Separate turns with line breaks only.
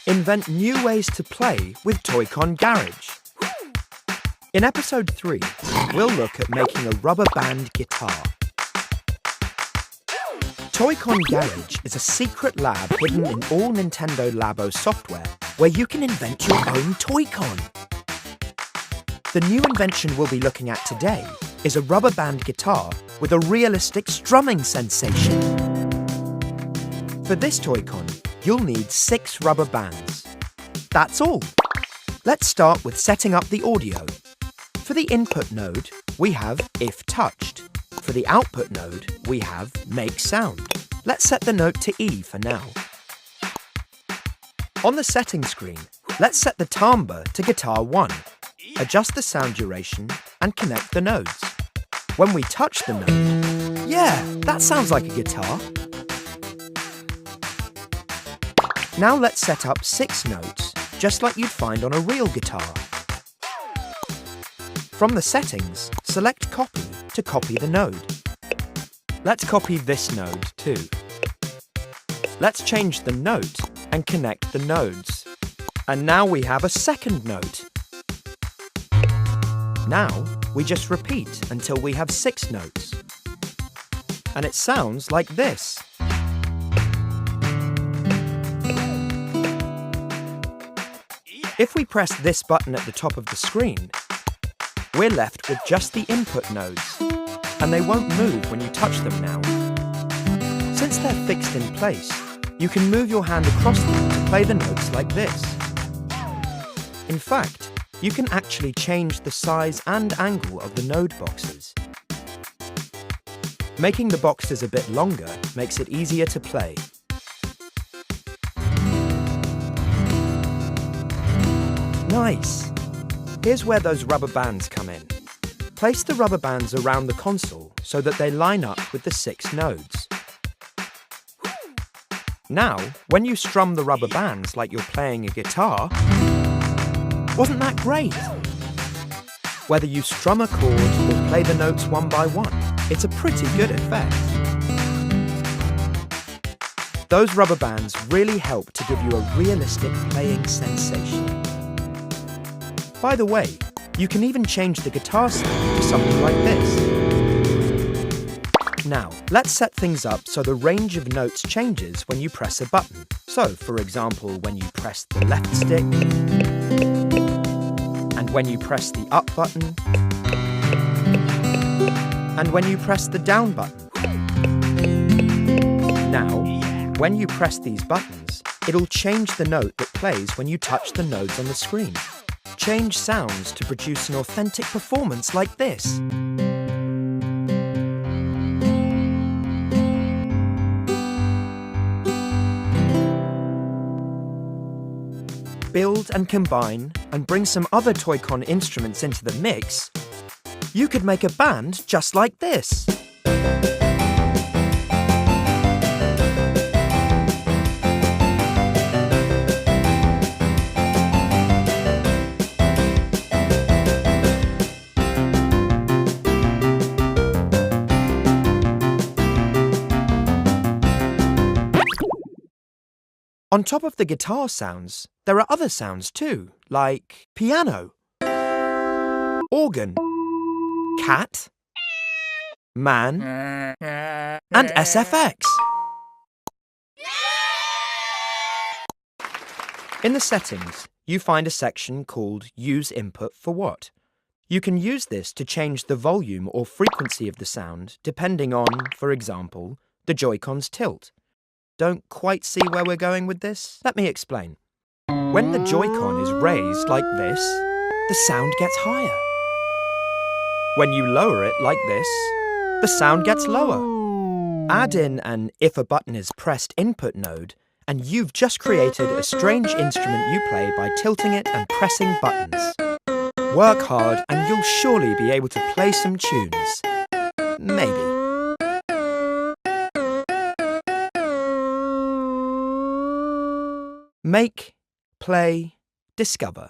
invent new ways to play with Toy-Con Garage. In episode 3, we'll look at making a rubber band guitar. Toy-Con Garage is a secret lab hidden in all Nintendo Labo software where you can invent your own Toy-Con. The new invention we'll be looking at today is a rubber band guitar with a realistic strumming sensation. For this Toy-Con, you'll need 6 rubber bands. That's all. Let's start with setting up the audio. For the input node, we have If Touched. For the output node, we have Make Sound. Let's set the note to E for now. On the settings screen, let's set the timbre to guitar 1. Adjust the sound duration and connect the nodes. When we touch the note, yeah, that sounds like a guitar. Now let's set up 6 notes, just like you'd find on a real guitar. From the settings, select Copy to copy the node. Let's copy this node too. Let's change the note and connect the nodes. And now we have a second note. Now we just repeat until we have 6 notes. And it sounds like this. If we press this button at the top of the screen, we're left with just the input nodes, and they won't move when you touch them now. Since they're fixed in place, you can move your hand across them to play the notes like this. In fact, you can actually change the size and angle of the node boxes. Making the boxes a bit longer makes it easier to play. Nice! Here's where those rubber bands come in. Place the rubber bands around the console so that they line up with the 6 nodes. Now, when you strum the rubber bands like you're playing a guitar, wasn't that great? Whether you strum a chord or play the notes one by one, it's a pretty good effect. Those rubber bands really help to give you a realistic playing sensation. By the way, you can even change the guitar sound to something like this. Now, let's set things up so the range of notes changes when you press a button. So, for example, when you press the left stick, and when you press the up button, and when you press the down button. Now, when you press these buttons, it'll change the note that plays when you touch the nodes on the screen. Change sounds to produce an authentic performance like this. Build and combine and bring some other Toy-Con instruments into the mix. You could make a band just like this. On top of the guitar sounds, there are other sounds too, like piano, organ, cat, man, and SFX. In the settings, you find a section called Use Input for What. You can use this to change the volume or frequency of the sound depending on, for example, the Joy-Con's tilt. Don't quite see where we're going with this? Let me explain. When the Joy-Con is raised like this, the sound gets higher. When you lower it like this, the sound gets lower. Add in an If a Button is Pressed input node, and you've just created a strange instrument you play by tilting it and pressing buttons. Work hard and you'll surely be able to play some tunes. Maybe. Make, play, discover.